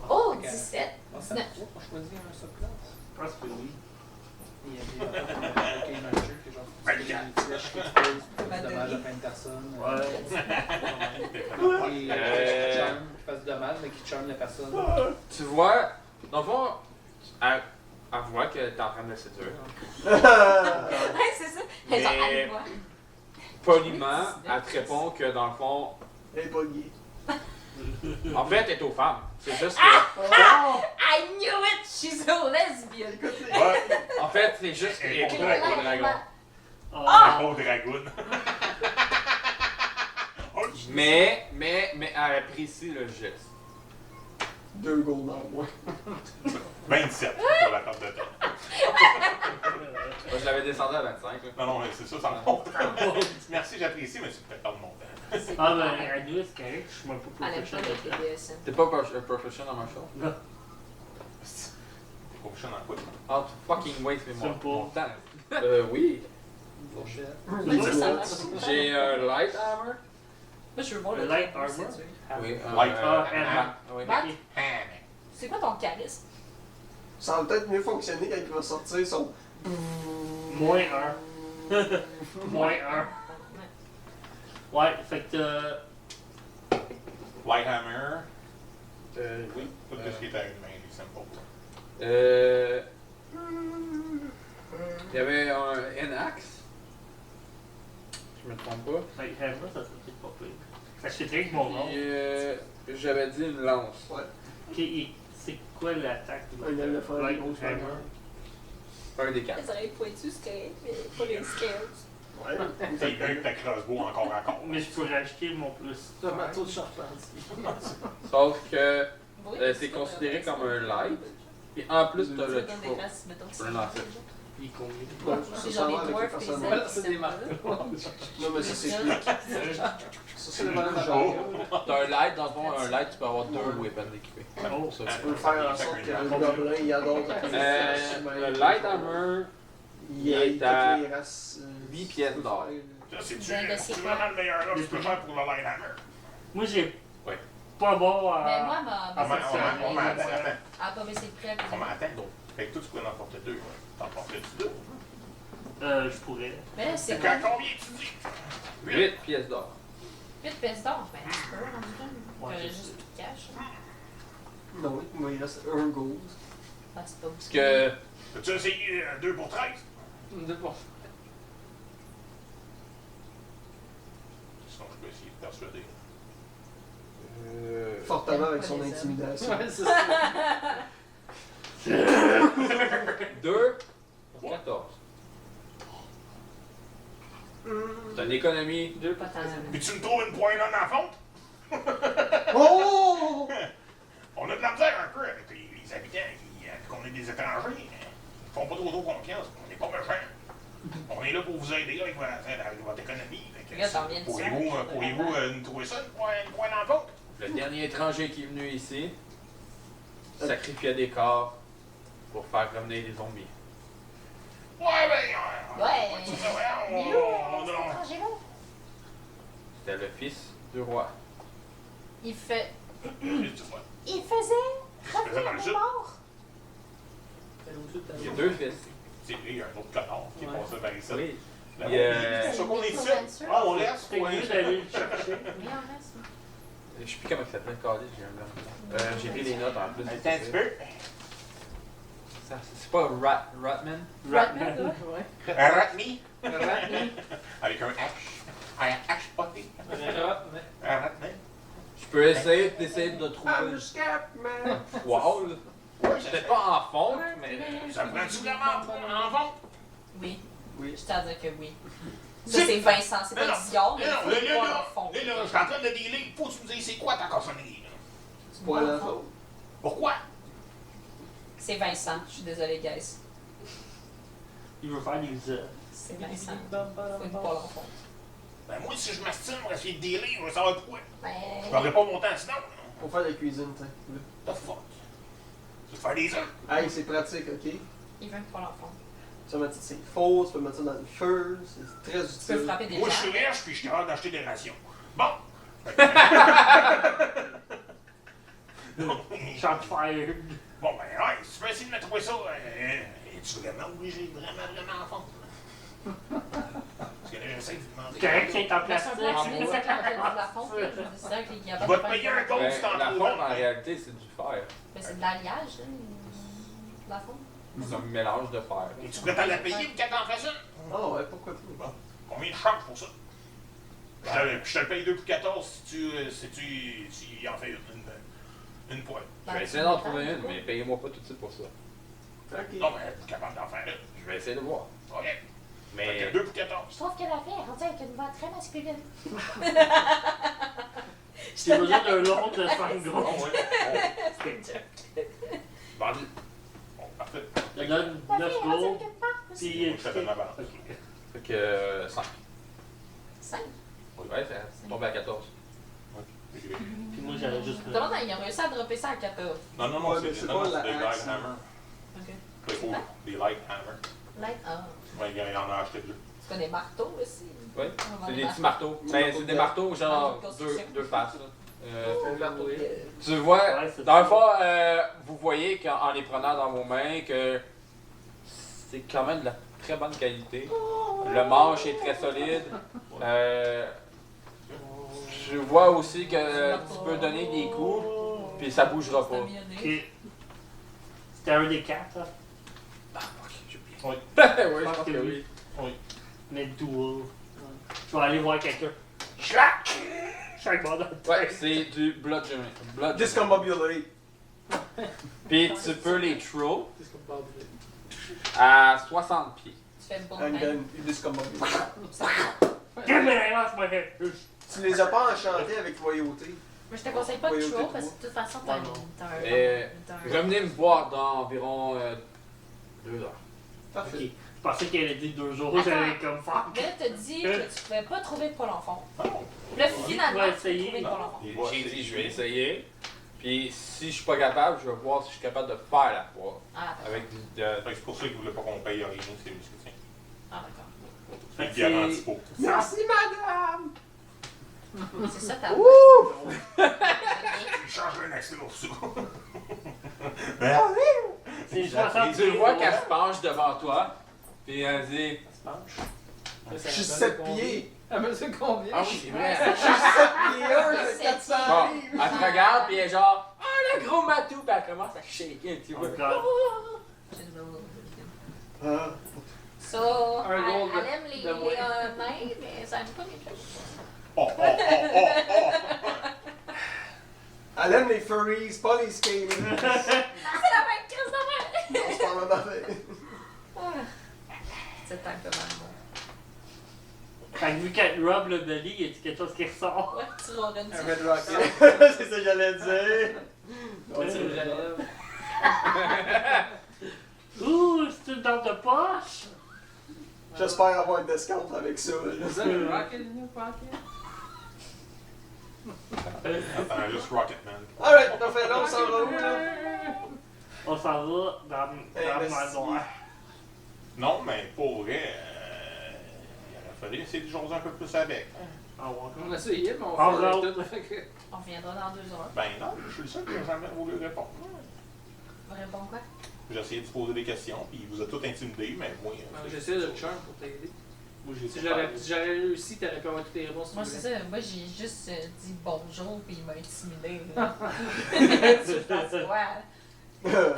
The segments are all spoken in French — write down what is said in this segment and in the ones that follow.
Oh, 17. On 19. choisit un subclasse. Je pense que oui. Il y a des game manager qui genre. Des flèches qui explosent, dommage à plein de personnes. Et qui charme, qui fasse du dommage, mais qui charme la personne. Tu vois, dans le fond, elle voit que t'es en train de le séduire. Ouais, c'est ça. Mais- Genre, allez voir. Poliment, elle te répond que dans le fond, Elle est pas gay. en fait, t'es aux femmes. C'est juste que. I knew it! She's a lesbian! En fait, c'est juste qu'elle est Elle trop est au dragon. Ah! Oh, dragoon. Mais elle apprécie le geste. 2 gold en moins. 27 pour la carte de temps. Moi, je l'avais descendu à 25. Là. Non, non, mais c'est ça, ça me montre. Merci, j'apprécie, mais c'est peut-être pas de mon temps. Ah ben, à nous, c'est correct, je suis même pas Elle aime pas professionnel les là-dedans. BDSM. T'es pas professionnel dans ma chose? Non. T'es prochain dans quoi? Oh, tu fucking waste mon C'est pas. mon temps. Oui. Bullshit. J'ai un light hammer. Moi, je veux voir Le le light truc, armor? c'est sûr. Oui. Light Oui. Bat? Ok. C'est quoi ton charisme? Ça va peut-être mieux fonctionner quand il va sortir son. Moins 1. Moins 1. Ouais, fait que Lighthammer. Oui. Tout ce qui est avec une main, c'est simple. Il y avait un axe. Je me trompe pas. Light Hammer, ça serait peut-être pas pire. Ça c'est très que mon nom. Puis, j'avais dit une lance. Ok, et c'est quoi l'attaque du Un éléphant, Light gros Hammer? Un des quatre. Ça aurait pointu, c'est correct, mais pas les scales. Ouais. T'es mieux que ta crossbow encore à corps. Mais je peux rajouter mon plus. C'est un marteau de charpentier. Sauf que Oui, c'est considéré comme un light. Et en plus, t'as le Tu donnes des throw. traces, mettons que Tu peux le lancer. Il est combien? Ouais, C'est ça genre va des avec les dwarfs et personnes. des Voilà, c'est des marques. Non, mais ça, c'est plus. Ça, c'est le même genre. T'as un light, dans le fond, un light, tu peux avoir deux weapons équipés. Oh, Ça, Tu peux faire en sorte que le gobelin, il adore le light hammer, il est est à toutes les races. 8 pièces d'or. C'est-tu c'est vraiment le meilleur là que je peux faire pour le Lighthammer? moi j'ai Ouais. pas bon à. Mais moi, On m'attend. Ah, pas mais c'est prêt. On m'attend donc. Fait que toi, tu pourrais en porter deux. T'en porterais-tu deux? Je pourrais. Mais là, c'est Combien quoi? tu dis? 8 pièces d'or. 8 pièces d'or. Ben, tu peux, en tout cas. Ouais, Juste tout cash. Non, oui, mais il reste un gold. Ah, c'est pas Parce que. As-tu essayé 2 pour 13? Sinon, je peux essayer de persuader. Fortement avec son intimidation. Ouais, c'est ça. 2 pour 14. C'est une économie. 2 pas tant. Puis tu me trouves une poignée dans la fonte? Oh! On a de la misère un peu avec les habitants qu'on est des étrangers. Ils font pas trop confiance. On n'est pas méchants. On est là pour vous aider avec votre économie. Fait que Regarde, t'en viens de Pourriez-vous nous trouver ça, une poignée dans la fonte? Le dernier étranger qui est venu ici sacrifiait des corps pour faire revenir des zombies. Ouais, ben. Ouais. On C'était le fils du roi. Il fait. Il Il faisait. faisait dans le sud. mort. Il y a 2 fils. C'est lui, il y a un autre connard qui est passé par ici. Oui. Là, Il, c'est ça qu'on est ici. Ah, on laisse. C'est mieux d'aller le chercher. Oui, en reste. Je sais plus comment il s'appelle, Carly, j'ai un blanc. J'ai pris les notes en plus. Attends un petit peu. C'est pas Ratman? Ratman. Un ratmi. Ratman. Avec un H. Un H poté. Un ratmi. Je peux essayer de trouver I'm a Scatman! wow, là. Peut-être pas en fond, mais. Ça prend-tu vraiment en vente? Oui. Oui. Je tiens à dire que oui. Ça, c'est Vincent, c'est pas Dior, mais Non, il faut là, voir là, le fond. là, je suis en train de dealer. Faut que tu me dises c'est quoi ta cochonnerie, là? C'est pas la faute. Pourquoi? C'est Vincent, je suis désolée, guys. Il veut faire des œufs. C'est Vincent. Faut une poêle en fond. Ben, si je m'astine pour essayer de dealer, je vais savoir pourquoi. Ben. Je perdrai pas mon temps sinon. Faut faire de la cuisine, tu sais. The fuck? Tu veux faire des œufs? Hey, c'est pratique, ok? Il veut pas l'enfant. Tu peux mettre ça, c'est faux, tu peux mettre ça dans le feu, c'est très Tu peux utile. frapper des Moi, je gens. suis riche puis je suis capable d'acheter des rations. Bon! Shot fired. Bon, ben, ouais, si tu veux essayer de me trouver ça, es-tu vraiment obligé, vraiment à fond? Parce que là, j'essaie de vous demander. Correct, c'est en C'est plastique. un plastique, c'est quand on de la fonte. C'est ça qu'il y a Je vais te payer un compte si t'en La trouves forme, en un. réalité, c'est du fer. Mais c'est de l'alliage, là. De la fonte. C'est un mélange de fer. Es-tu prêt à la payer pour qu'elle t'en fasse une? Ah ouais, pourquoi pas? Bon. Combien de charges pour ça? Je te le paye 2 pour 14 si tu en fais une poêle. Je vais essayer d'en trouver une, mais payez-moi pas tout de suite pour ça. Ok. Non, mais tu es capable d'en faire une. Je vais essayer de voir. OK. Mais. Fait que 2 pour 14. Je trouve qu'elle a fait, on dirait avec une voix très masculine. J'ai besoin d'un long de 5 Bon, gros. ouais. Vendu. Bon, parfait. Je donne 9 gros. Puis. Je te donne la balance. Ok. Fait que 5. 5. Ouais, ça tombe à 14. Puis moi, j'avais juste. Tout le monde, il a réussi à dropper ça à 14. Non, non, non, Ouais, mais c'est c'est non, pas c'est la des light axe. hammer. Ok. Des C'est quoi? des light hammer. Light, ah. Ouais, il en a acheté deux. Tu connais marteaux aussi? Oui, On va c'est les des petits marteaux. marteaux. Mais c'est des marteaux genre Construction. deux faces. Là. Oui. Tu vois, Ouais, c'est dans le ça. fond, vous voyez qu'en les prenant dans vos mains, que c'est quand même de la très bonne qualité. Le manche est très solide. Je vois aussi que tu peux donner des coups, puis ça bougera pas. Ok. C'était un des 4, là. Oui, je pense pense que que oui. oui. Mais dual. Je vais aller voir quelqu'un. Schlack! Chaque bord dans le Ouais, tête. c'est du bludgeoning. Discombobulate. Puis tu peux les throw Discombobulate. à 60 pieds. Tu fais bon And time. then, you discombobulate. Damn it, I lost my head. Tu les as pas enchantés avec loyauté. Mais je te conseille pas de Voyons, throw t'es parce que de toute façon, t'as Ouais, non. un. Revenez me voir dans environ 2 heures. Parfait. Ok. Je pensais qu'elle allait dire 2 jours. Attends. J'avais comme fuck. Là, t'as dit que tu pouvais pas trouver Paul Enfant. Non. Là, finalement, Ouais, tu peux essayer. trouver Paul Enfant. J'ai dit, je vais essayer. Puis si je suis pas capable, je vais voir si je suis capable de faire la poire. Ah, d'accord. Avec Fait que c'est pour ça qu'il voulait pas qu'on paye rien, c'est lui ce que Ah, d'accord. c'est. Fait Il que garantit c'est- pas. Merci, madame! C'est ça, t'as. Il change un accès pour ça. C'est Et 60 tu le vois qu'elle se penche devant toi. Puis elle dit. Je suis 7 pieds! Elle mesure combien? Ah oui, c'est vrai. Je suis 7 pieds 1, j'ai 400 Bon, livres! elle te regarde, puis elle est genre. Ah, le gros matou! Puis elle commence à shaker, tu vois. God. Ah. So, Un elle, gros elle aime les de moins. nains, mais ça aime pas les trucs. Oh, oh, oh, oh, Elle aime les furries, pas les scaly. C'est la même crise de On se parle d'affaires. C'est un peu mal. Fait que vu qu'elle robe le belly, y a-t-il quelque chose qui ressort? Ouais, tu vas une Un Red Rocket. C'est ça que j'allais dire. On tire le relève. Ouh, c'est une dent de poche! J'espère avoir un discount avec ça. Is that a rocket in your pocket? Attends, juste Rocketman. Alright, parfait, là on s'en va où là? On s'en va dans le manoir. Non, mais pour vrai, il aurait fallu essayer de jaser un peu plus avec. Ah ouais. On a essayé, mais on Ah, fait non. tout. Fait que- On reviendra dans 2 heures. Ben non, je suis le seul qui n'a jamais voulu répondre. On va répondre quoi? J'ai essayé de se poser des questions, puis il vous a tout intimidé, mais moi. J'essaie de le charme pour t'aider. Moi, j'ai Si tout j'aurais parlé. si j'aurais réussi, t'aurais pu avoir toutes les réponses. Moi, que tu c'est voulais. ça. Moi, j'ai juste dit bonjour, puis il m'a intimidé. là. Tu penses quoi? Hello.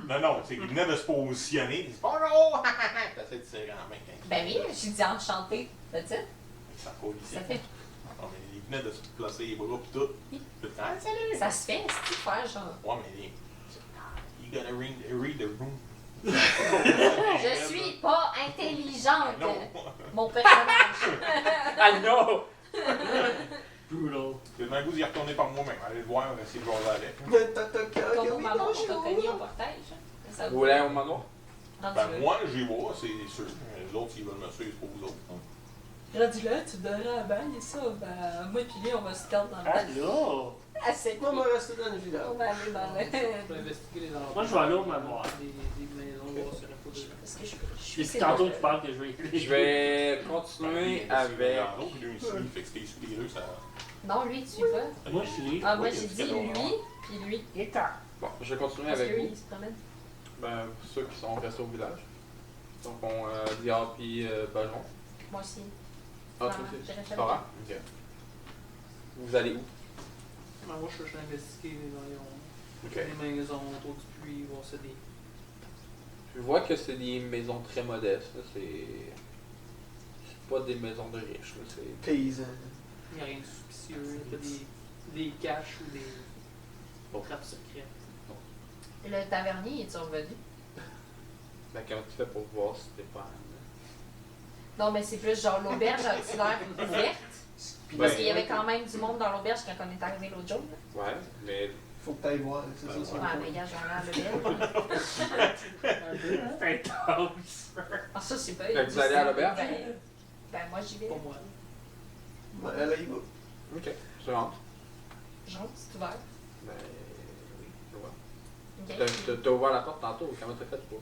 Non, non, c'est qu'il venait de se positionner, il dit bonjour! T'essaies de serrer en main. Ben oui, j'ai dit enchanté. That's it. Ça ici. Ça fait. Non, mais il venait de se placer les bras pis tout. Oui. Tout le temps, ah, salut! Ça se fait, c'est faire genre. Ouais, mais you gotta read the room. Je suis pas intelligente. Non! Mon personnage. Ah non! Brutal. J'ai le goût d'y retourner par moi-même. Allez le voir, on va essayer de jaser avec. Comme au moment où on t'a cogné au portail. Ça Vous voulez aller au manoir? rendu Ben, là. moi, j'y vais, c'est sûr. Les autres, s'ils veulent me suivre, c'est pour vous autres. Rendu là, tu donneras à la bague et ça, ben, moi pis lui, on va se perdre dans le Ah là! assez. Moi, on va rester dans le village. On va aller dans On peut le... investiguer les endroits. Moi, je vais aller au manoir. Des maisons, voir s'il y en a pas de... Parce que je Et suis puis tantôt, tu parles que je vais y Je vais continuer avec. L'autre, lui aussi, fait que c'était sous les rues, ça. Non, lui, tu pas. Moi, je suis. Ah, moi, Oui, j'ai il y a dit du lui, cadeau, puis lui. Et t'as. Bon, je vais continuer Parce que avec lui, vous. il se promène. Ben, ceux qui sont restés au village. Donc, on Diable puis Bajon. Moi aussi. Ah, Ah, toi aussi. j'irai C'est faire pas grave? Ok. Vous allez où? Moi, je vais investiguer les environs. Ok. Les maisons autour du puits, voir s'il y a des... Je vois que c'est des maisons très modestes. Là. C'est pas des maisons de riches. Là. C'est... Paysan. Il n'y a rien de suspicieux, il n'y a pas des caches ou des trappes secrètes. Le tavernier, est-tu revenu? Ben, comment tu fais pour voir si t'es pas... Non, mais c'est plus genre l'auberge a-tu l'air ouverte? Puis Parce Ben, qu'il y avait quand même du monde dans l'auberge quand on est arrivé l'autre jour. Là. Ouais, mais... faut que t'ailles voir, c'est ça. Ouais, mais gars, j'en ai à l'auberge. C'est intense. Ah, ça, c'est pas... Fait que vous allez à l'auberge? Ben, moi, j'y vais. Pas moi. Ouais, elle y va. Ok, je rentre. Genre, c'est ouvert. Ben... Oui, je vois. Ok. T'as ouvert la porte tantôt, comment t'as fait pour...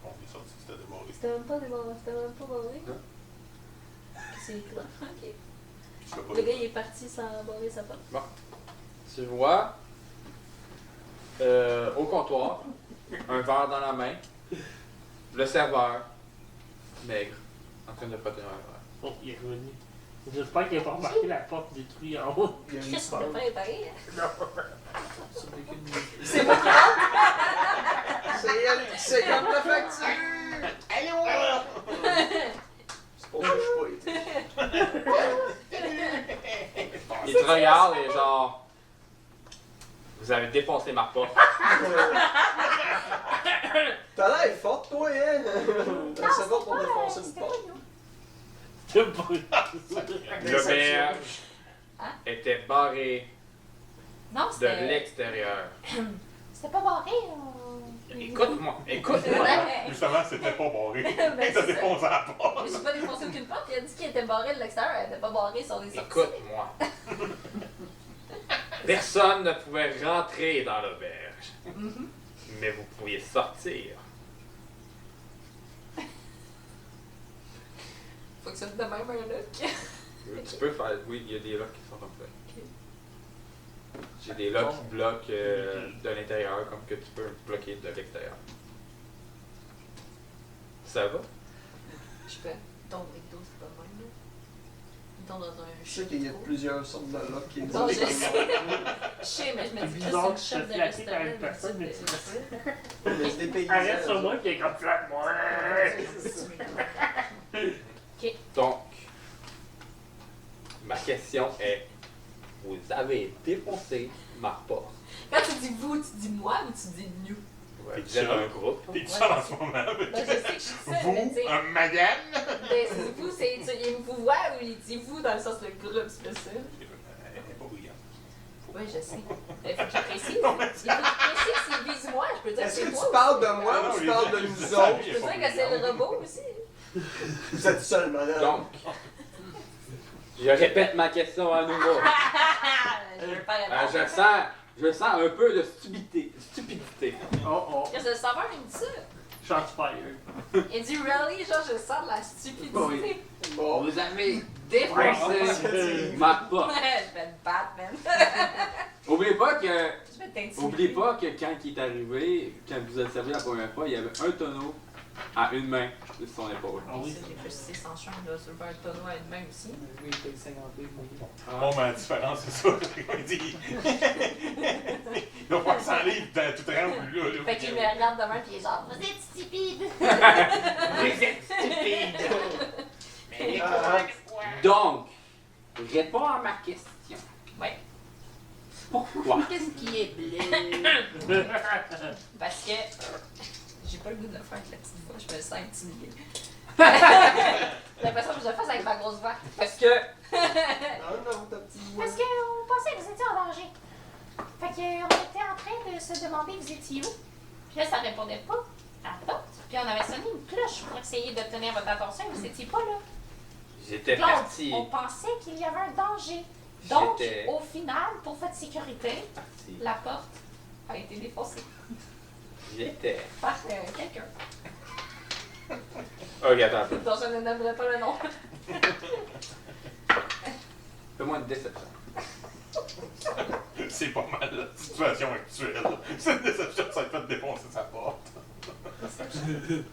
On est sorti, c'était débarré. C'était même pas débarré. C'était même pas barré. Non. C'est clair. Ok. Tu fais pas Le gars, il est parti sans barrer sa porte. Tu vois, au comptoir, un verre dans la main, le serveur, maigre, en train de frotter un verre. Oh, il est revenu. J'espère qu'il n'a pas remarqué la porte détruite en haut. Il y a une Chris, on histoire. est pas réparé. Ça fait qu'une... C'est pas C'est comme la facture! C'est pour ça que je suis pas été. Il te regarde et genre, vous avez défoncé ma porte. T'as l'air forte, toi, hein? T'as assez forte pour défoncer une porte. C'est pas L'auberge Hein? était barrée Non, de c'était... l'extérieur. C'était pas barré. Écoute-moi, écoute-moi. Justement, c'était pas barré. Ben, Ça c'est défonce à la porte. Mais j'ai pas défoncé aucune porte. Il a dit qu'il était barré de l'extérieur. Elle était pas barrée sur les sorties. Écoute-moi. Personne ne pouvait rentrer dans l'auberge. Mhm. Mais vous pouviez sortir. Faut que ça de même un look. Tu peux faire. Oui, il y a des locks qui sont comme ça. Ok. J'ai des locks qui bloquent de l'intérieur comme que tu peux bloquer de l'extérieur. Ça va? Je peux. Ton recto, c'est pas le même, là. Il tombe dans un Je sais qu'il y a plusieurs sortes de locks qui Non, je existent. sais. Je sais, mais je me dis que c'est bizarre une que tu chef te de flattes par restaurant. une personne, mais tu Mais c'est des paysans. Arrête sur moi qui est comme flat, moi. Donc, ma question est, vous avez défoncé ma porte. Quand tu dis vous, tu dis moi ou tu dis nous? Ouais, T'es vous êtes seul? un groupe. T'es tout seul en ce moment. Ben, je sais que je suis seule, mais Vous, tu sais. un Magane. Mais vous, c'est. Il vous voit ou il dit vous dans le sens le groupe, c'est pas ça? Elle est pas brillante. Oui, je sais. Il faut qu'il précise. Il faut qu'il précise s'il vise moi. Je peux dire que Est-ce c'est que moi. tu parles de Ah moi non, ou tu les parles de autres, nous ils savent, autres? Je peux dire que c'est le robot aussi. Vous êtes seul, madame. Donc, je répète ma question à nouveau. Je veux pas répondre. Je sens un peu de stupidité. Oh oh, Qu'est-ce que le serveur, il me dit ça? shots fired. Il dit really, genre je sens de la stupidité. Oui. Bon. Vous avez défoncé ma porte. Je vais te battre, man. Oubliez pas que, Je vais t'intimider. oubliez pas que quand il est arrivé, quand vous êtes servi la première fois, il y avait un tonneau à une main de son épaule. Ah oui. J'ai plus 600 chambres, là, sur un tonneau à une main aussi. Lui, il paye 50 000. Bon, mais la différence, c'est ça. Il dit. Il va faire 100 livres dans tout rendu là. Fait qu'il me regarde demain pis il est genre, vous êtes stupide! Vous êtes stupide. Mais donc, réponds à ma question. Ouais. Pourquoi? Qu'est-ce qui est bleu? Parce que j'ai pas le goût de le faire avec la petite voix, je me sens intimidée. J'ai l'impression que je le fasse avec ma grosse voix. Parce que Non, ta petite voix. Parce qu'on pensait que vous étiez en danger. Fait qu'on était en train de se demander vous étiez où. Puis là, ça répondait pas à la porte. Puis on avait sonné une cloche pour essayer d'obtenir votre attention, mais vous n'étiez pas là. J'étais Puis là, parti. on pensait qu'il y avait un danger. Donc, J'étais au final, pour votre sécurité, parti. la porte a été défoncée J'étais. par quelqu'un Ok, attends un peu. dont je ne nommerai pas le nom. Fais-moi une déception. C'est pas mal la situation actuelle. C'est une déception, ça a fait défoncer sa porte.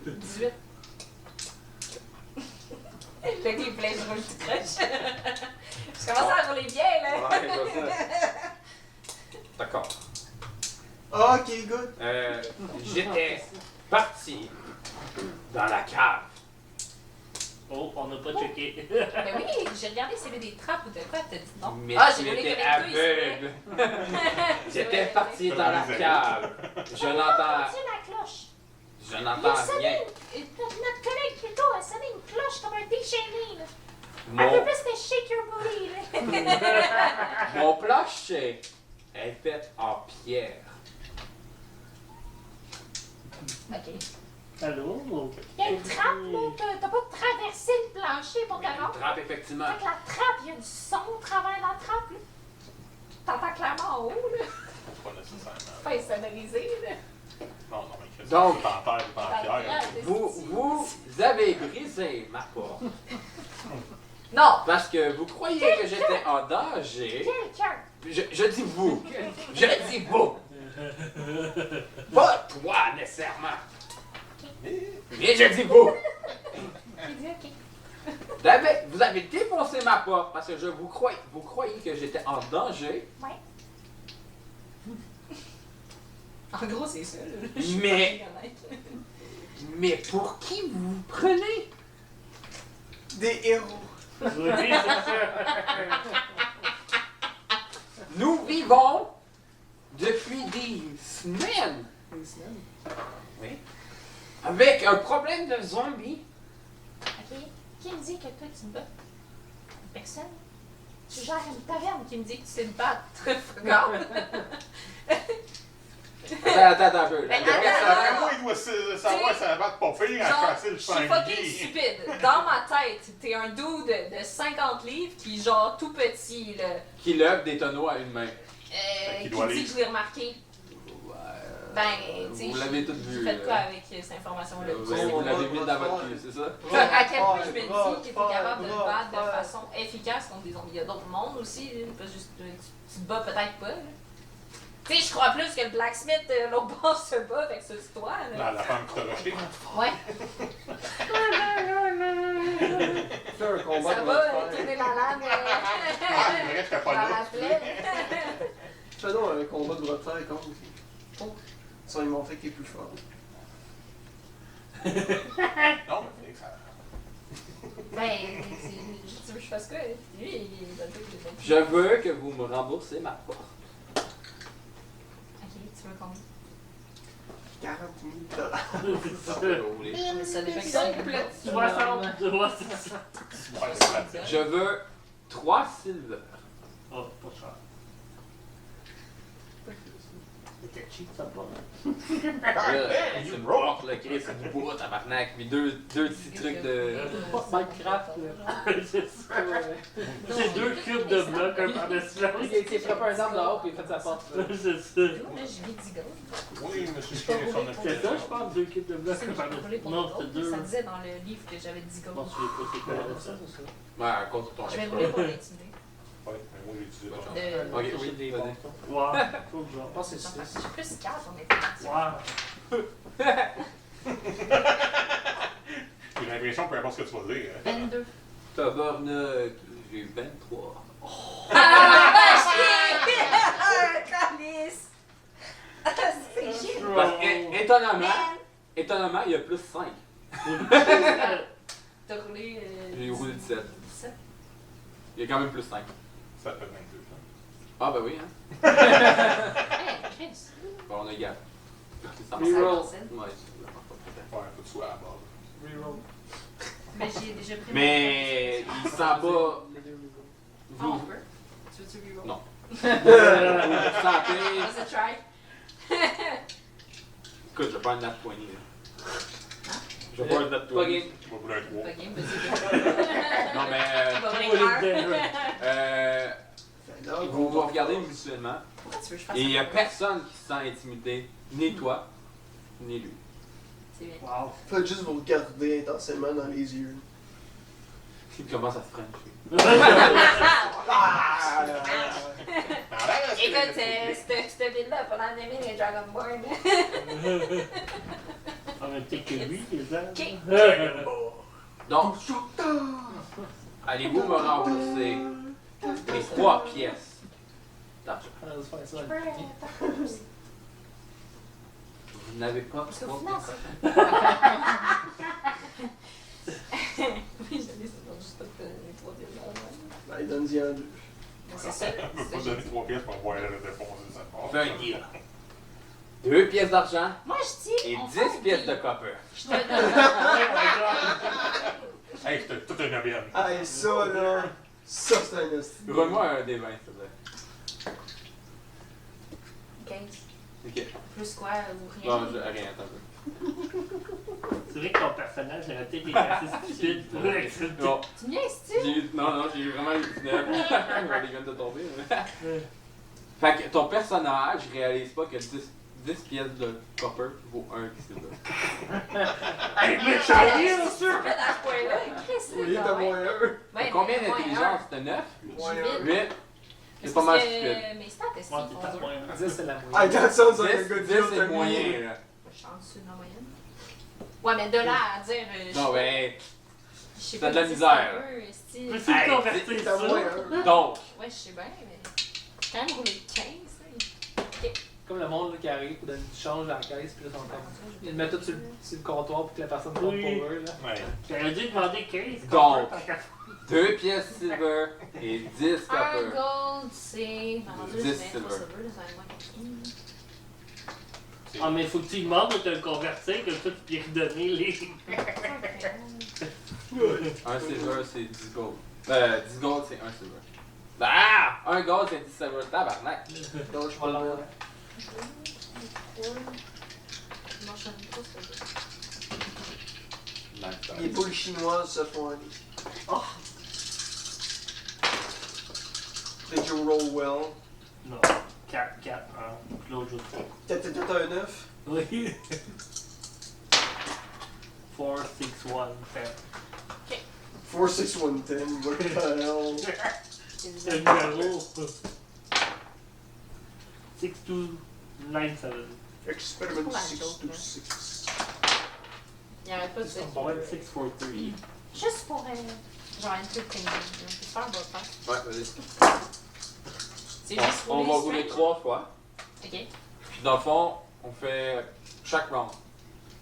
18. Le gars, il voulait que je roule tout croche. Je commence à rouler bien, là. Ouais, je vois ça. D'accord. Ok, good. J'étais parti dans la cave. Oh, on n'a pas checké. Ben oui, j'ai regardé s'il y avait des trappes ou de quoi, t'as dit non. Mais Ah, tu j'ai roulé étais avec toi, aveugle. J'étais parti dans la cave. Je n'entends, Entendu la cloche. je Il a n'entends sonné, rien. notre collègue plutôt a sonné une cloche comme un déchaîné, là. Un peu Mon, plus de shake your booty, là. mon plancher est fait en pierre. Ok. Allô? Il y a une trappe, là. T'as pas traversé le plancher pour te rendre. Trappe, effectivement. Fait que la trappe, il y a du son au travers de la trappe, là. T'entends clairement en haut, là. Pas nécessairement. Pas sonorisé, là. Non, non, mais Chris, Donc, c'est en terre, c'est en pierre. Vous avez brisé ma porte Non! parce que vous croyez que j'étais en danger. Quelqu'un! Je dis vous. Je dis vous. Pas toi, nécessairement. Mais je dis vous. J'ai dit ok. Vous avez défoncé ma porte parce que vous croyez que j'étais en danger. Ouais. En gros, c'est ça, là. Mais pour qui vous vous prenez? Des héros. Oui, c'est ça. Nous vivons depuis des semaines. Oui. Avec un problème de zombies. Ok. Qui me dit que toi, tu te bats? Personne. Tu gères une taverne qui me dit que tu sais te battre. Regarde. Attends un peu. Mais là. attends. Moi, il doit savoir ça va pas pire à Genre, passer le je suis fucking sanglier. stupide. Dans ma tête, t'es un dude de 50 livres qui est genre tout petit, là. Qui lève des tonneaux à une main. Qui Qui doit dit aller- que je l'ai remarqué. Ben, tu sais, Vous l'avez tout vu. Faites quoi là. avec cette information-là? Vous l'avez mis dans votre cul, c'est ça? À quel point je me dis que t'es capable de te battre de façon efficace contre des zombies. Il y a d'autres mondes aussi, là, pas juste. Tu te bats peut-être pas, là. Tu sais, je crois plus que le blacksmith, l'autre boss se bat, fait que c'est toi, là. La femme qui t'a rejeté. Ouais, Fais un combat ça de va, votre tourner frère. la lame. Ah, il reste pas Dans la là. plaie. Fais donc un combat de votre frère contre. Oh. Ça, ils m'ont fait qu'il est plus fort. Non, mais Félix, ça. Ben, tu veux que je fasse quoi? Lui, il est dans le truc de Je veux que vous me remboursez ma porte. Ok, tu veux combien? 40 000 $. Mais ça dépend que ça complète. 60. Ouais, c'est ça. Ouais, c'est ça. Je veux 3 silver. Oh, pas cher. C'était cheap, ça va. C'est une porte, là, Chris, c'est du bois, tabarnak. Puis deux petits trucs de. Minecraft, là. C'est ça. C'est 2 cubes de blocs, un par-dessus l'autre. Il s'est frappé un arbre dehors puis il a fait sa porte. C'est ça. Moi, j'ai mis 10 gold. Oui, monsieur Je peux Chris, on a rouler pour fait C'est ça, je pense, 2 cubes de blocs, C'est un moi qui ai roulé par-dessus. pour Non, les c'était autres. 2. Ça disait dans le livre que j'avais 10 Je gold. m'en souviens pas, c'est quoi ça. Ouais, à cause de ton Je vais exploit. rouler pour l'intimider. Ouais, mais moi, j'ai utilisé Bonne ton- De... Ok, oui, Des vas-y. bâtons. Ouais, trop de genre. Je pense que c'est 6. J'ai plus 4 en intimidation. Ouais. J'ai l'impression, peu importe ce que tu vas dire. Hein. 22. Tabarnak, j'ai 23. Ah, va chier! Calice! C'est chier! Parce que, étonnamment, il y a plus 5. T'as roulé. J'ai roulé 17. 17. Il y a quand même plus 5. Ça fait 22. Ah, ben oui, hein. Hey, Chris! Bon, on est égal. Ça Ça Reroll. avancait. Ouais, c'est vraiment pas peut-être. Ouais, faut que tu sois à la base. Reroll. Mais j'ai déjà pris. Mais il sent pas. Ah, on Vous. peut. Tu veux-tu reroll? Non. Vous sentez. Vas-y, try. Écoute, je vais pas un nat 20 là. Je vais pas le Pas game. Tu vas vouloir un 3. Pas game, vas-y. Non, mais. Tu vas Pas vouloir le Euh. Non, Vous vous regardez mutuellement. Pourquoi tu veux que je fasse Et il n'y a ça? personne qui se sent intimidé, ni toi, ni lui. C'est bien. Wow. Faites juste vous regarder intensément dans les yeux. Il commence à se frencher. Ah! Écoute, cette ville-là, pas dans les les Dragonborn. En même temps que lui, les Ok. Donc, allez-vous me rembourser les 3 pièces d'argent? On va se faire ça. Je peux t'appeler. Vous n'avez pas Parce qu'au 3 final, pièces. Oui, je l'ai, c'est pas juste les 3 pièces d'argent. Ben, il donne-y un 2. C'est ça. Je peux pas donner 3 pièces pour voir la défoncer ça. On fait un deal. 2 pièces d'argent moi je dis. et on 10 fait un pièces deal. de copper. Je te donne. Hey, c'était toute une abienne. Hey, ça là, ça c'est un hostie. Roule-moi un des 20, s'il te plaît. 15. Ok. Plus quoi ou rien? Non, rien, attends un peu. C'est vrai que ton personnage aurait peut-être été assez stupide pour l'accepter. Non, Tu me viens, non, j'ai eu vraiment eu 19. Il vient de tomber. Fait que ton personnage réalise pas que 10 pièces de copper vaut 1 silver. Hey, mais Tu ça y est, à sûr! ce point-là. Chris, Oui, t'as moins un. Ouais, Combien mais moins d'intelligence? T'as 9? Moins J'ai un. 8. 8? C'est pas mal stupide. Mes stats, est-ce Ouais, qu'ils t'es pas font moyen. 10 c'est la Hey, moyenne. that sounds like a 10, good 10 deal to c'est me. moyen, là. Je chante sur la moyenne. Ouais, mais de là à dire. Non, ben, Je sais t'as pas de la si misère. c'est un peu, Mais style. c'est Hey, convertir T'as ça. moins un. donc, Ouais, je sais bien, mais. J'ai quand même roulé 15. Là. Comme le monde là, qui arrive pour donner du change à la caisse, puis là, ils sont comme. Ils le mettent tout sur le comptoir pour que la personne compte Oui. pour eux. Là. Ouais. J'aurais dû demander 15. Donc. tant qu'à- 2 pièces silver et 10 Un copper. gold, c'est. Non, Dieu, 10 c'est bien pas silver. silver, là, ça va être moins qu'un Ah, mais faut que tu lui demandes de te le convertir, que toi tu lui redonner les. 15. 1 silver, c'est 10 gold. 10 gold, c'est 1 silver. Ah! 1 gold, c'est 10 silver. Tabarnak. Donc, je On va vais l'avoir. Non, je suis trop silver. Les poules chinoises se font aller. Oh! Did you roll well? Non. 4, 4, 1. L'autre joue 3. T'as un 9? Oui. 4, 6, 1, 10. 4, 6, 1, 10. What the hell? C'est le numéro. 6, 2, 9, 7. Experiment 6 to 6. Il arrête pas de dire. 1, 6, 4, 3. Juste pour. Genre, entertaining. On peut faire un bon pass. Ouais, vas-y. C'est juste On va rouler strength. 3 fois. Ok. Puis dans le fond, on fait chaque round.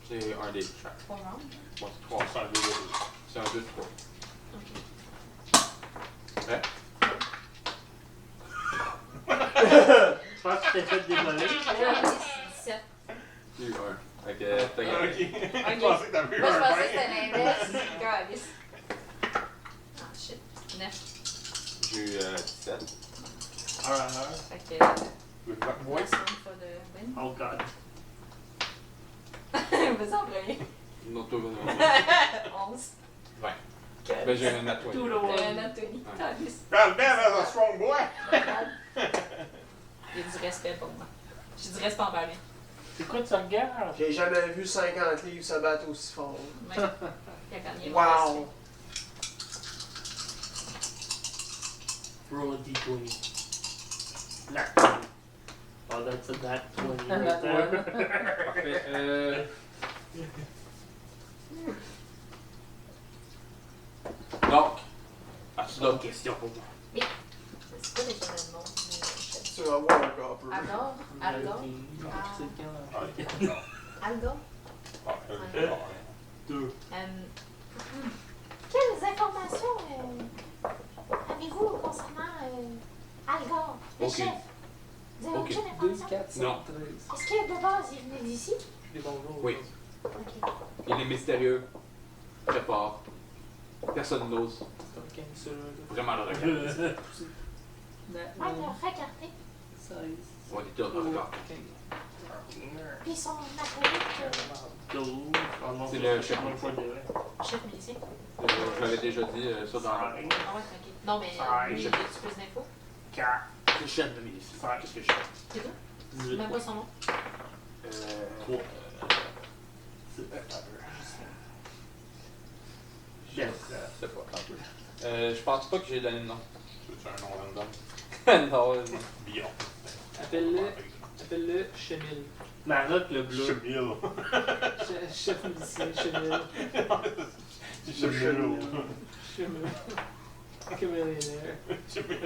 C'est un dé chaque. 3 rounds. Bon, c'est 3. C'est un 2 C'est un 2 3. Ok. Prêt? Je pense que tu t'es fait démolir. 17. J'ai eu 1. Fait que t'as gagné. Ok. Je pensais que t'avais eu Moi, je un pensais que 20. c'était l'inverse. Calice. Ah, shit. 9. J'ai eu 17. 1 à 1. Fait que. Ouais. Last one for the win. Oh god. Vas-y en premier. Non, toi, non. 11. 20. Ben, j'ai un nat 20. Tout le monde. Anthony. Calice. That man has a strong boy. Il y a du respect pour moi. J'ai du respect envers lui. C'est quoi tu regardes? J'ai jamais vu 50 livres se battre aussi fort. Ouais. Il a gagné mon Wow! Roll a d20. Nat 20. Oh, that's a nat 20 Nat right there. Parfait. Donc, as-tu d'autres questions pour moi? respect. C'est pas déjà le nom. Tu vas avoir un copper. Algor? Algor? C'est quand? Algor? Deux. Quelles informations avez-vous concernant Algor, le Aucune. chef? Vous avez Aucune. aucune 2, information? 4, 5, Non. 13. Est-ce que de base, il venait d'ici? Les bonjours. Oui. Ok. Il est mystérieux, très fort. Personne n'ose C'est comme 15 sur vraiment le regarder. Ouais, t'as recarté. 16. On est tous encore. 15. Puis son acolyte, C'est le chef. chef milicien. Je l'avais déjà dit ça dans Ah ouais, ok. Non, mais lui, il a plus d'infos. le chef de milice. Qu'est-ce que je fais? C'est tout? Même pas son nom. Je sais pas, un peu. Je pense pas que j'ai donné le nom. C'est un nom random. Non, Bion. Appelle-le Chemil. Maroc le bleu. Chemil. Chef milicien, Chemil. Chemil. Chemil. Chamillionaire.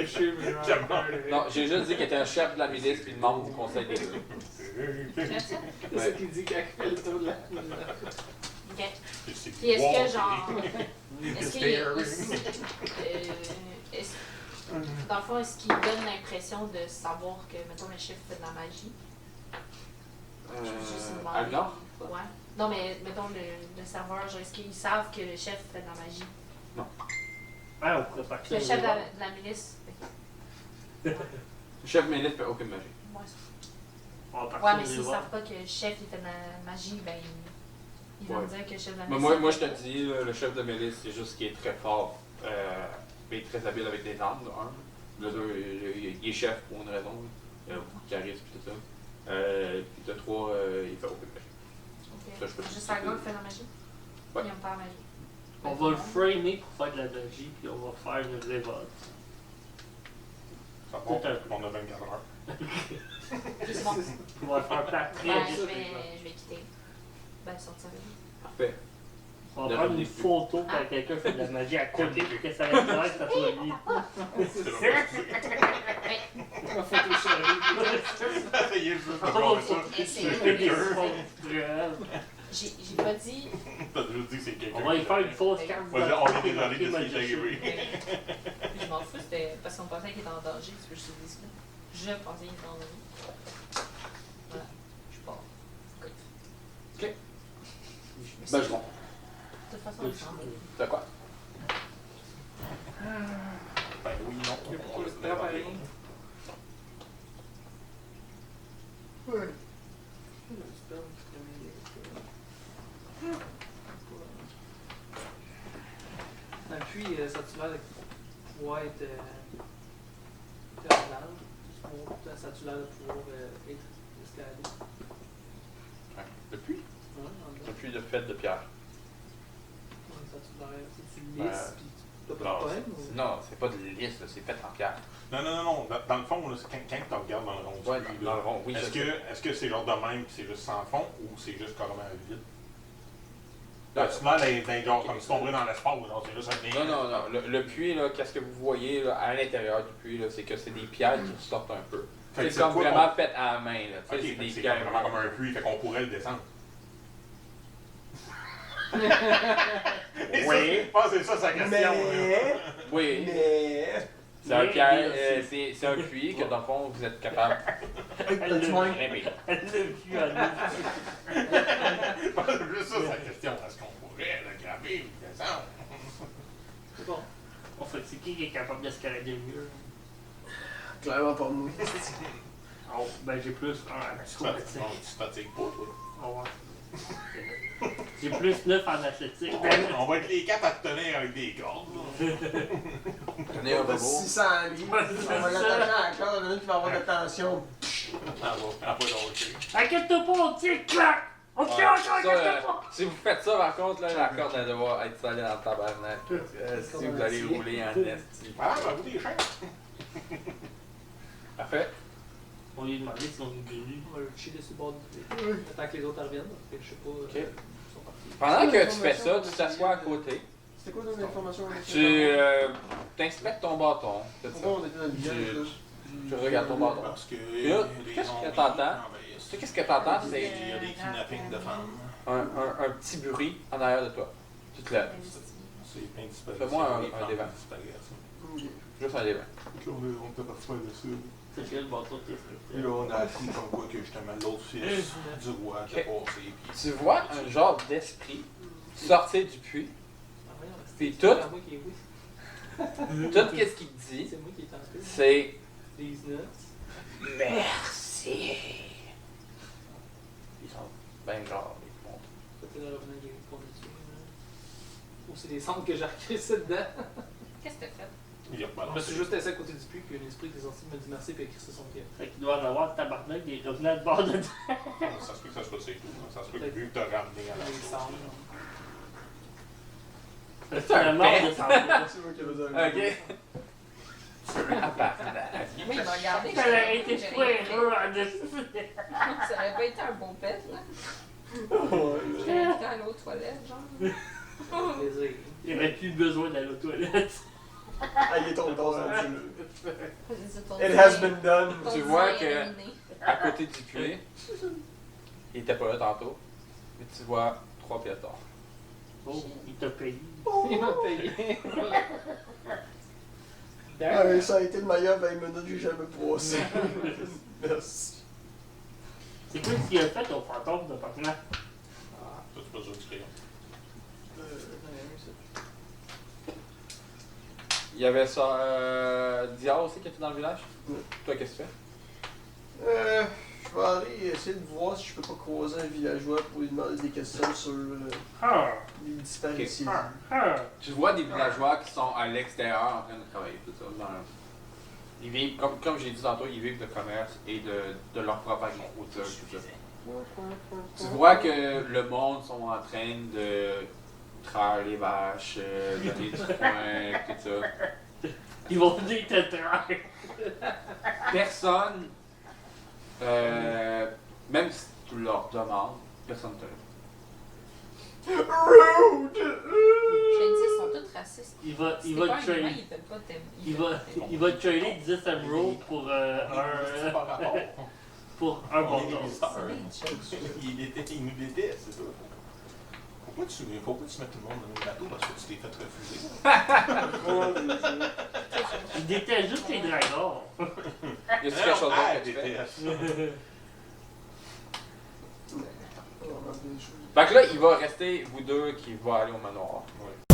Chemil. non, j'ai juste dit qu'il était un chef de la milice puis membre du conseil des deux. C'est ça? C'est ça qu'il dit quand il fait le tour de la. Ok. Puis est-ce que genre. Est-ce qu'il. Dans le fond, est-ce qu'il donne l'impression de savoir que, mettons, le chef fait de la magie? Juste demander. Algar? Ouais. Non, mais mettons le serveur, genre, est-ce qu'ils savent que le chef fait de la magie? Ah, on pourrait Puis le chef de la milice. Le chef milice fait aucune magie. Ouais, mais s'ils savent pas que le chef il fait de la magie, ben ils vont Ouais. dire que le chef de la Mais milice. moi, je te dis, là, le chef de milice, c'est juste qu'il est très fort. Il est très habile avec des armes, de un. De deux, il est chef pour une raison. Il a beaucoup de charisme et tout ça. Puis de trois, il fait aucune magie. Ça, je peux C'est te juste dire. un gars qui fait de la magie. Ouais. Il aime pas la magie. On va le framer pour faire de la magie, puis on va faire une révolte. Ça part, on a 24 heures. C'est bon. On va le faire par très Ben, vite. je vais quitter. Ben, sortir. Parfait. On va prendre une photo quand quelqu'un fait de la magie à côté pour que ça reste là, que ça soit lui. Ma photo chérie. Ça y est, juste de Oh, voir ça. Et c'est- Je fais des photos. J'ai pas dit. T'as juste dit que c'est quelqu'un. On va y faire une fausse carte. On va dire, on est désolé d'identité de ce qui est magique. arrivé. Je m'en fous, c'était parce qu'on pensait qu'il était en danger, tu peux juste dire ça. Je pensais qu'il était en danger. Voilà, je pars. Good. Ok. Je Ben, me je suis- comprends. De toute façon, il s'en va. C'est quoi? Ben oui, non. Il y a On beaucoup va de se travail. débarquer. Puis, ça a-tu l'air de pouvoir être terminal? Ça a-tu l'air de pouvoir être escaladé? Depuis? Ouais, en dedans. Depuis le fait de pierre. Ça a-tu l'air. C'est-tu Ben, lisse? Puis t'as pas de non, problème? Ou... Non, c'est pas de lisse, là, c'est fait en pierre. Non, non, non, non. Dans le fond, là, c'est quand tu regardes dans le rond, Ouais, du dans le rond, oui. Est-ce que c'est genre de même puis c'est juste sans fond ou c'est juste carrément vide? Là, Tu l'air d'être genre comme si tombé dans l'espace, genre c'est juste un nez. Non, non, non. Le puits, là, qu'est-ce que vous voyez là, à l'intérieur du puits, là, c'est que c'est des pierres qui ressortent un peu. Fait que C'est comme quoi vraiment fait à la main, là. Tu sais, Ok, c'est fait des que c'est pierres. vraiment comme un puits, fait qu'on pourrait le descendre. Oui. Je pense que c'est ça sa question. là. Oui. Mais. C'est un Mais- pierre, mais c'est un puits que dans le fond vous êtes capable Elle de l'a grimper. Elle l'a vu à nous. Je pense que c'est juste ça sa question. Est-ce qu'on pourrait le graver et le descendre? C'est bon. En fait, c'est qui est capable d'escalader le mieux? Clairement pas moi. Oh, ben j'ai plus. Ah, Non, tu te fatigues pas, toi. oh, ouais. J'ai plus 9 en athlétique. On va être les quatre à te tenir avec des cordes. là. Tenez un On va robot. 600 livres. On va l'attacher à la corde, il y en a qui va avoir de tension. Elle va lâcher. Inquiète-toi pas, on tire, clac! On tire, on tire, Ça, inquiète-toi pas! si vous faites ça par contre, là, la corde elle doit être salée dans le tabarnak. Si vous allez rouler en esti. Ah, ben vous des chaînes. Parfait. On lui a demandé si on est venu. On va le chiller sur le bord du puits. Attends que les autres reviennent. Parce que je sais pas. Ok. Ils sont partis. Pendant que tu fais ça, tu t'assois à côté. C'était quoi ton information? Tu t'inspectes ton bâton. tout ça. Pourquoi on était dans le village, là? Tu regardes ton bâton. Parce que. Et là, qu'est-ce que t'entends? Tu sais qu'est-ce que t'entends? Il C'est y a des kidnappings de femmes. un petit bruit en arrière de toi. Tu te lèves. C'est plein de disparitions. Fais-moi un des femmes débat. disparaissent. Juste un débat. On était parti faire le sud. C'est quel bâton qui est Puis là, on a appris comme quoi que justement l'autre fils du roi qui a passé. Puis Tu vois un genre d'esprit sortir du puits. Ah, voyons, Puis c'est tout. moi qui est oui. Tout ce qu'il te dit, C'est moi qui est tenté. c'est These nuts. merci. Ben, genre, ils font. C'était le revenant qu'on a tué. Ou c'est des cendres que j'ai recrissé dedans. Qu'est-ce que t'as fait? Il y a pas Je me suis juste assis à côté du puits, puis un esprit qui est sorti me dit merci, puis a crissé son pied. Fait qu'il doit en avoir tabarnak des revenants de bord de Ça se peut que ça soit c'est tout. Ça se peut que vu que t'as ramené à la Les chose. cendres. C'est un mort de sang. C'est moi qui avais un. Ok. Oui, il m'a regardé. Ça aurait été j'ai poireux en dessous. Ça aurait pas été un beau pet, là. Ouais. J'aurais été à l'autre toilette, genre. Plaisir. Il aurait plus besoin d'aller aux toilettes. Ah, il est trop tard, ça. Ton It has design- been done. ton Tu vois design est que- éliminé. À côté du puits, il était pas là tantôt, mais tu vois 3 pièces d'or. Oh, il t'a payé. Il m'a payé. Ouais, ça a été le meilleur 20 minutes que j'ai jamais passé. Merci. C'est quoi ce qu'il a fait au fantôme de Pac-Man? Toi, tu peux jouer du crayon. Il y avait ça. Dia aussi qui était dans le village. Ouais. Toi, qu'est-ce que tu fais? Je vais aller essayer de voir si je peux pas croiser un villageois pour lui demander des questions sur Ah, les disparitions. ah, ah. Tu vois des villageois qui sont à l'extérieur en train de travailler, tout ça. Ils vivent, comme j'ai dit tantôt, ils vivent de commerce et de leur propre agriculture, tout ça. Tu vois que le monde sont en train de traire les vaches, donner du foin, tout ça. Ils vont venir te traire. Personne, même si tu leur demandes, personne te répond. Rude! J'ai dit, ils sont tous racistes. Il va Si t'es te pas un humain, traîner. ils peuvent pas t'aimer. Il va te traîner 10 emeralds pour pour un bon nom. Il nous déteste, c'est ça. Faut pas que tu mettes tout le monde dans le bateau parce que tu t'es fait refuser. Il déteste juste les dragons. Y a-tu quelque chose d'autre que tu fais? déteste. On a des choses. Fait que là, il va rester vous deux qui vont aller au manoir. Ouais.